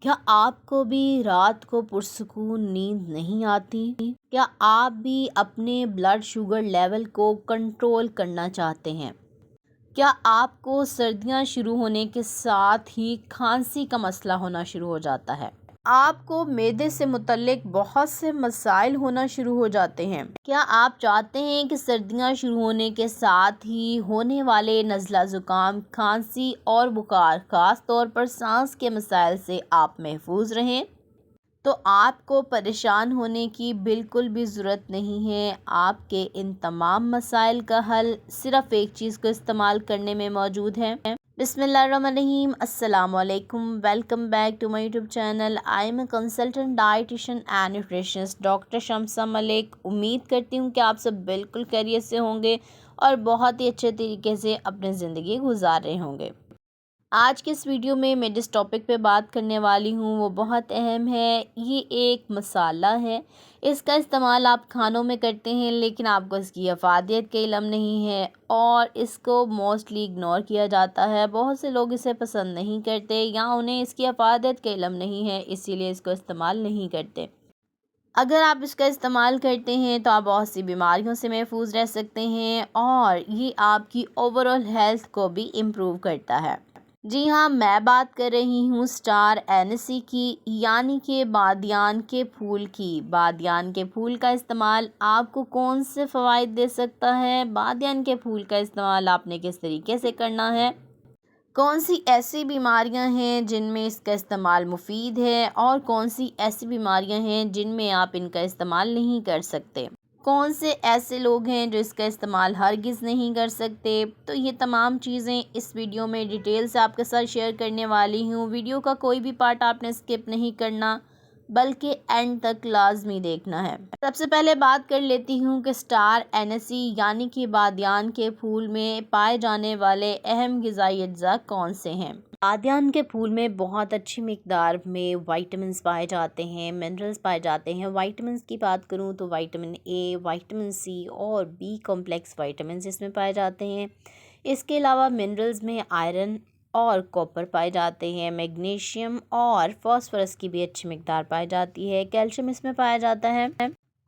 کیا آپ کو بھی رات کو پرسکون نیند نہیں آتی؟ کیا آپ بھی اپنے بلڈ شوگر لیول کو کنٹرول کرنا چاہتے ہیں؟ کیا آپ کو سردیاں شروع ہونے کے ساتھ ہی کھانسی کا مسئلہ ہونا شروع ہو جاتا ہے؟ آپ کو معدے سے متعلق بہت سے مسائل ہونا شروع ہو جاتے ہیں؟ کیا آپ چاہتے ہیں کہ سردیاں شروع ہونے کے ساتھ ہی ہونے والے نزلہ زکام، کھانسی اور بخار، خاص طور پر سانس کے مسائل سے آپ محفوظ رہیں؟ تو آپ کو پریشان ہونے کی بالکل بھی ضرورت نہیں ہے۔ آپ کے ان تمام مسائل کا حل صرف ایک چیز کو استعمال کرنے میں موجود ہے۔ بسم اللہ الرحمن الرحیم۔ السلام علیکم، welcome back to my YouTube channel. I am a consultant dietitian and nutritionist doctor Shamsa Malik. امید کرتی ہوں کہ آپ سب بالکل خیریت سے ہوں گے اور بہت ہی اچھے طریقے سے اپنی زندگی گزار رہے ہوں گے۔ آج کے اس ویڈیو میں جس ٹاپک پہ بات کرنے والی ہوں وہ بہت اہم ہے۔ یہ ایک مسالہ ہے، اس کا استعمال آپ کھانوں میں کرتے ہیں لیکن آپ کو اس کی افادیت کا علم نہیں ہے اور اس کو موسٹلی اگنور کیا جاتا ہے۔ بہت سے لوگ اسے پسند نہیں کرتے یا انہیں اس کی افادیت کا علم نہیں ہے، اسی لیے اس کو استعمال نہیں کرتے۔ اگر آپ اس کا استعمال کرتے ہیں تو آپ بہت سی بیماریوں سے محفوظ رہ سکتے ہیں اور یہ آپ کی اوورآل ہیلتھ کو بھی امپروو کرتا ہے۔ جی ہاں، میں بات کر رہی ہوں اسٹار اینیسی کی، یعنی کہ بادیان کے پھول کی۔ بادیان کے پھول کا استعمال آپ کو کون سے فوائد دے سکتا ہے؟ بادیان کے پھول کا استعمال آپ نے کس طریقے سے کرنا ہے؟ کون سی ایسی بیماریاں ہیں جن میں اس کا استعمال مفید ہے اور کون سی ایسی بیماریاں ہیں جن میں آپ ان کا استعمال نہیں کر سکتے؟ کون سے ایسے لوگ ہیں جو اس کا استعمال ہرگز نہیں کر سکتے؟ تو یہ تمام چیزیں اس ویڈیو میں ڈیٹیل سے آپ کے ساتھ شیئر کرنے والی ہوں۔ ویڈیو کا کوئی بھی پارٹ آپ نے اسکپ نہیں کرنا بلکہ اینڈ تک لازمی دیکھنا ہے۔ سب سے پہلے بات کر لیتی ہوں کہ اسٹار اینیسی یعنی کہ بادیان کے پھول میں پائے جانے والے اہم غذائی اجزاء کون سے ہیں۔ بادیان کے پھول میں بہت اچھی مقدار میں وائٹامنس پائے جاتے ہیں، منرلز پائے جاتے ہیں۔ وائٹامنس کی بات کروں تو وائٹامن اے، وائٹامن سی اور بی کمپلیکس وائٹامنس اس میں پائے جاتے ہیں۔ اس کے علاوہ منرلز میں آئرن اور کاپر پائے جاتے ہیں، میگنیشیم اور فاسفورس کی بھی اچھی مقدار پائی جاتی ہے، کیلشیم اس میں پایا جاتا ہے۔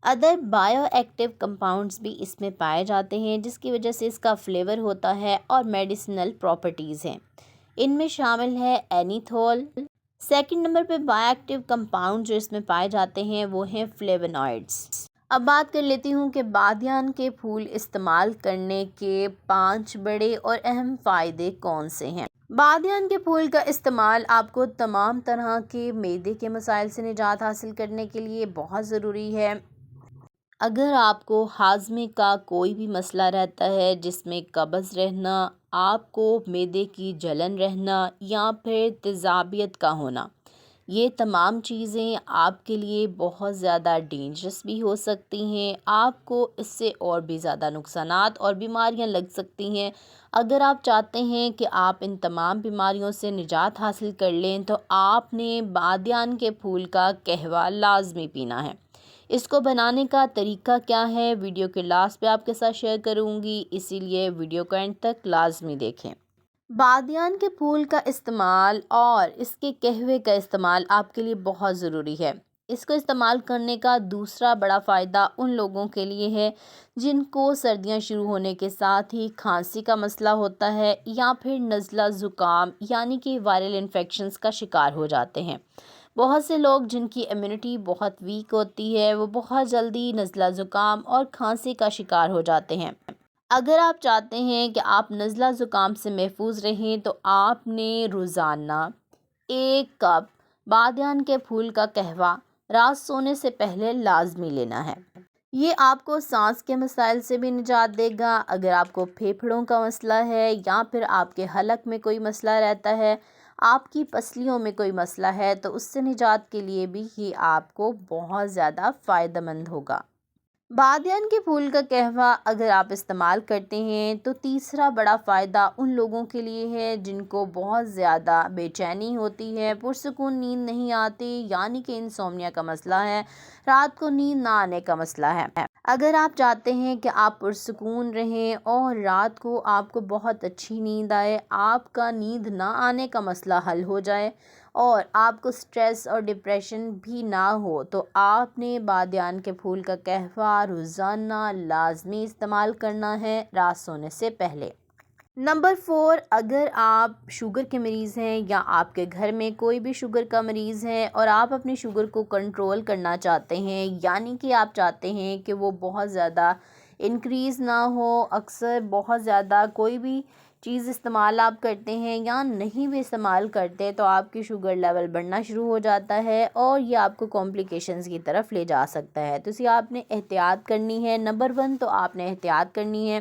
ادر بائیو ایکٹیو کمپاؤنڈز بھی اس میں پائے جاتے ہیں جس کی وجہ سے اس کا فلیور ہوتا ہے اور میڈیسنل پراپرٹیز ہیں۔ ان میں شامل ہے اینیتھول۔ سیکنڈ نمبر پہ بائیو ایکٹیو کمپاؤنڈ جو اس میں پائے جاتے ہیں وہ ہیں فلیونوائڈز۔ اب بات کر لیتی ہوں کہ بادیان کے پھول استعمال کرنے کے 5 بڑے اور اہم فائدے کون سے ہیں۔ بادیان کے پھول کا استعمال آپ کو تمام طرح کے معدے کے مسائل سے نجات حاصل کرنے کے لیے بہت ضروری ہے۔ اگر آپ کو ہاضمے کا کوئی بھی مسئلہ رہتا ہے جس میں قبض رہنا، آپ کو معدے کی جلن رہنا یا پھر تیزابیت کا ہونا، یہ تمام چیزیں آپ کے لیے بہت زیادہ ڈینجرس بھی ہو سکتی ہیں۔ آپ کو اس سے اور بھی زیادہ نقصانات اور بیماریاں لگ سکتی ہیں۔ اگر آپ چاہتے ہیں کہ آپ ان تمام بیماریوں سے نجات حاصل کر لیں تو آپ نے بادیان کے پھول کا قہوہ لازمی پینا ہے۔ اس کو بنانے کا طریقہ کیا ہے ویڈیو کے لاسٹ پہ آپ کے ساتھ شیئر کروں گی، اسی لیے ویڈیو کو اینڈ تک لازمی دیکھیں۔ بادیان کے پھول کا استعمال اور اس کے قہوے کا استعمال آپ کے لیے بہت ضروری ہے۔ اس کو استعمال کرنے کا دوسرا بڑا فائدہ ان لوگوں کے لیے ہے جن کو سردیاں شروع ہونے کے ساتھ ہی کھانسی کا مسئلہ ہوتا ہے یا پھر نزلہ زکام یعنی کہ وائرل انفیکشنز کا شکار ہو جاتے ہیں۔ بہت سے لوگ جن کی امیونٹی بہت ویک ہوتی ہے وہ بہت جلدی نزلہ زکام اور کھانسی کا شکار ہو جاتے ہیں۔ اگر آپ چاہتے ہیں کہ آپ نزلہ زکام سے محفوظ رہیں تو آپ نے روزانہ 1 کپ بادیان کے پھول کا قہوہ رات سونے سے پہلے لازمی لینا ہے۔ یہ آپ کو سانس کے مسائل سے بھی نجات دے گا۔ اگر آپ کو پھیپھڑوں کا مسئلہ ہے یا پھر آپ کے حلق میں کوئی مسئلہ رہتا ہے، آپ کی پسلیوں میں کوئی مسئلہ ہے تو اس سے نجات کے لیے بھی یہ آپ کو بہت زیادہ فائدہ مند ہوگا۔ بادیان کے پھول کا قہوہ اگر آپ استعمال کرتے ہیں تو تیسرا بڑا فائدہ ان لوگوں کے لیے ہے جن کو بہت زیادہ بے چینی ہوتی ہے، پرسکون نیند نہیں آتی یعنی کہ انسومنیا کا مسئلہ ہے، رات کو نیند نہ آنے کا مسئلہ ہے۔ اگر آپ چاہتے ہیں کہ آپ پرسکون رہیں اور رات کو آپ کو بہت اچھی نیند آئے، آپ کا نیند نہ آنے کا مسئلہ حل ہو جائے اور آپ کو سٹریس اور ڈپریشن بھی نہ ہو تو آپ نے بادیان کے پھول کا قہوہ روزانہ لازمی استعمال کرنا ہے رات سونے سے پہلے۔ نمبر 4، اگر آپ شوگر کے مریض ہیں یا آپ کے گھر میں کوئی بھی شوگر کا مریض ہے اور آپ اپنی شوگر کو کنٹرول کرنا چاہتے ہیں، یعنی کہ آپ چاہتے ہیں کہ وہ بہت زیادہ انکریز نہ ہو، اکثر بہت زیادہ کوئی بھی چیز استعمال آپ کرتے ہیں یا نہیں بھی استعمال کرتے تو آپ کی شوگر لیول بڑھنا شروع ہو جاتا ہے اور یہ آپ کو کمپلیکیشنز کی طرف لے جا سکتا ہے، تو آپ نے احتیاط کرنی ہے۔ نمبر 1 تو آپ نے احتیاط کرنی ہے،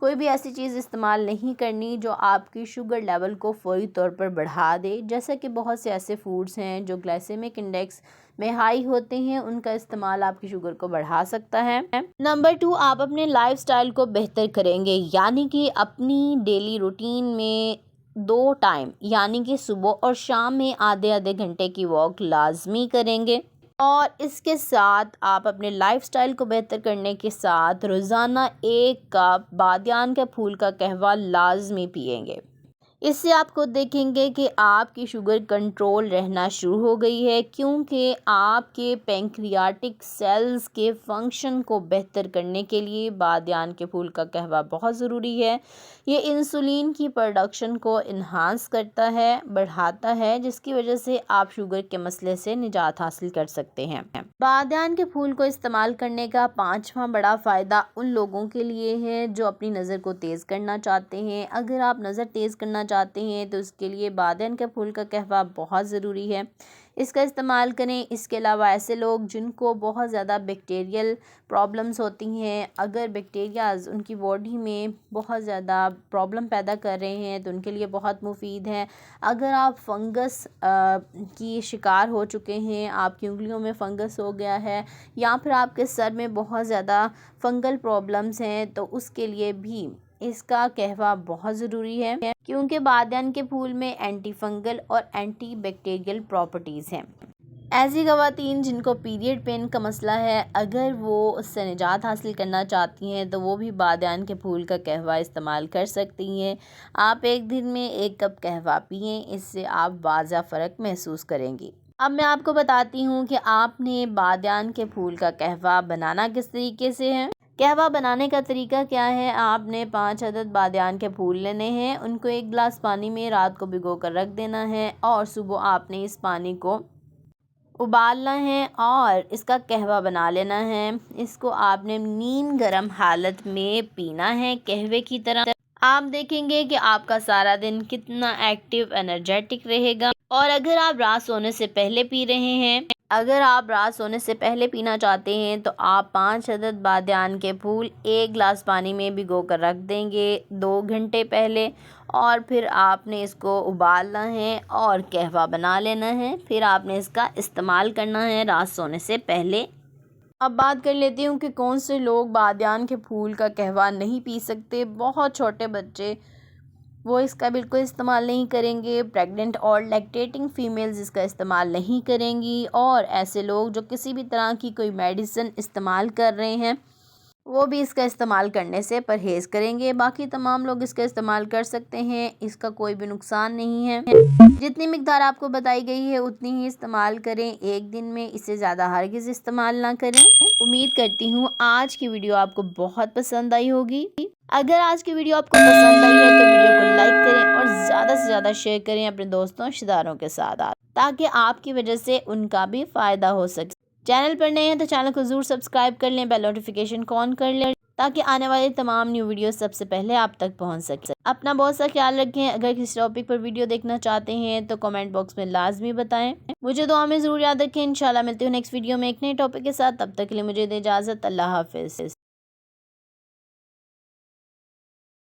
کوئی بھی ایسی چیز استعمال نہیں کرنی جو آپ کی شوگر لیول کو فوری طور پر بڑھا دے، جیسا کہ بہت سے ایسے فوڈز ہیں جو گلائسیمک انڈیکس میں ہائی ہوتے ہیں، ان کا استعمال آپ کی شوگر کو بڑھا سکتا ہے۔ نمبر 2، آپ اپنے لائف سٹائل کو بہتر کریں گے، یعنی کہ اپنی ڈیلی روٹین میں 2 ٹائم یعنی کہ صبح اور شام میں آدھے گھنٹے کی واک لازمی کریں گے، اور اس کے ساتھ آپ اپنے لائف سٹائل کو بہتر کرنے کے ساتھ روزانہ 1 کپ بادیان کے پھول کا قہوہ لازمی پئیں گے۔ اس سے آپ کو دیکھیں گے کہ آپ کی شوگر کنٹرول رہنا شروع ہو گئی ہے، کیونکہ آپ کے پینکریاٹک سیلز کے فنکشن کو بہتر کرنے کے لیے بادیان کے پھول کا قہوہ بہت ضروری ہے۔ یہ انسولین کی پروڈکشن کو انہانس کرتا ہے، بڑھاتا ہے، جس کی وجہ سے آپ شوگر کے مسئلے سے نجات حاصل کر سکتے ہیں۔ بادیان کے پھول کو استعمال کرنے کا 5واں بڑا فائدہ ان لوگوں کے لیے ہے جو اپنی نظر کو تیز کرنا چاہتے ہیں۔ اگر آپ نظر تیز کرنا چاہتے ہیں تو اس کے لیے بادیان کے پھول کا قہوہ بہت ضروری ہے، اس کا استعمال کریں۔ اس کے علاوہ ایسے لوگ جن کو بہت زیادہ بیکٹیریل پرابلمز ہوتی ہیں، اگر بیکٹیریاز ان کی باڈی میں بہت زیادہ پرابلم پیدا کر رہے ہیں تو ان کے لیے بہت مفید ہے۔ اگر آپ فنگس کی شکار ہو چکے ہیں، آپ کی انگلیوں میں فنگس ہو گیا ہے یا پھر آپ کے سر میں بہت زیادہ فنگل پرابلمز ہیں تو اس کے لیے بھی اس کا قہوہ بہت ضروری ہے، کیونکہ بادیان کے پھول میں اینٹی فنگل اور اینٹی بیکٹیریل پراپرٹیز ہیں۔ ایسی خواتین جن کو پیریڈ پین کا مسئلہ ہے، اگر وہ اس سے نجات حاصل کرنا چاہتی ہیں تو وہ بھی بادیان کے پھول کا قہوہ استعمال کر سکتی ہیں۔ آپ 1 دن میں 1 کپ قہوہ پئیں، اس سے آپ واضح فرق محسوس کریں گی۔ اب میں آپ کو بتاتی ہوں کہ آپ نے بادیان کے پھول کا قہوہ بنانا کس طریقے سے ہے۔ قہوہ بنانے کا طریقہ کیا ہے؟ آپ نے 5 عدد بادیان کے پھول لینے ہیں، ان کو 1 گلاس پانی میں رات کو بھگو کر رکھ دینا ہے اور صبح آپ نے اس پانی کو ابالنا ہے اور اس کا قہوہ بنا لینا ہے۔ اس کو آپ نے نیم گرم حالت میں پینا ہے قہوے کی طرح۔ آپ دیکھیں گے کہ آپ کا سارا دن کتنا ایکٹیو انرجیٹک رہے گا۔ اور اگر آپ رات سونے سے پہلے پی رہے ہیں، اگر آپ رات سونے سے پہلے پینا چاہتے ہیں تو آپ 5 عدد بادیان کے پھول 1 گلاس پانی میں بھگو کر رکھ دیں گے 2 گھنٹے پہلے، اور پھر آپ نے اس کو ابالنا ہے اور قہوہ بنا لینا ہے۔ پھر آپ نے اس کا استعمال کرنا ہے رات سونے سے پہلے۔ اب بات کر لیتی ہوں کہ کون سے لوگ بادیان کے پھول کا قہوہ نہیں پی سکتے۔ بہت چھوٹے بچے، وہ اس کا بالکل استعمال نہیں کریں گے۔ پریگننٹ اور لیکٹیٹنگ فیمیلز اس کا استعمال نہیں کریں گی، اور ایسے لوگ جو کسی بھی طرح کی کوئی میڈیسن استعمال کر رہے ہیں وہ بھی اس کا استعمال کرنے سے پرہیز کریں گے۔ باقی تمام لوگ اس کا استعمال کر سکتے ہیں، اس کا کوئی بھی نقصان نہیں ہے۔ جتنی مقدار آپ کو بتائی گئی ہے اتنی ہی استعمال کریں 1 دن میں، اس سے زیادہ ہرگز استعمال نہ کریں۔ امید کرتی ہوں آج کی ویڈیو آپ کو بہت پسند آئی ہوگی۔ اگر آج کی ویڈیو آپ کو پسند آئی ہے تو ویڈیو کو لائک کریں اور زیادہ سے زیادہ شیئر کریں اپنے دوستوں رشتہ داروں کے ساتھ، تاکہ آپ کی وجہ سے ان کا بھی فائدہ ہو سکے۔ چینل پر نئے ہیں تو چینل کو ضرور سبسکرائب کر لیں، بیل نوٹیفیکیشن کو آن کر لیں تاکہ آنے والی تمام نیو ویڈیوز سب سے پہلے آپ تک پہنچ سکے۔ اپنا بہت سا خیال رکھیں۔ اگر کسی ٹاپک پر ویڈیو دیکھنا چاہتے ہیں تو کمنٹ باکس میں لازمی بتائیں۔ مجھے دعا میں ضرور یاد رکھیں۔ انشاءاللہ ملتے ہیں نیکسٹ ویڈیو میں ایک نئے ٹاپک کے ساتھ، تب تک کے لیے مجھے دے اجازت۔ اللہ حافظ۔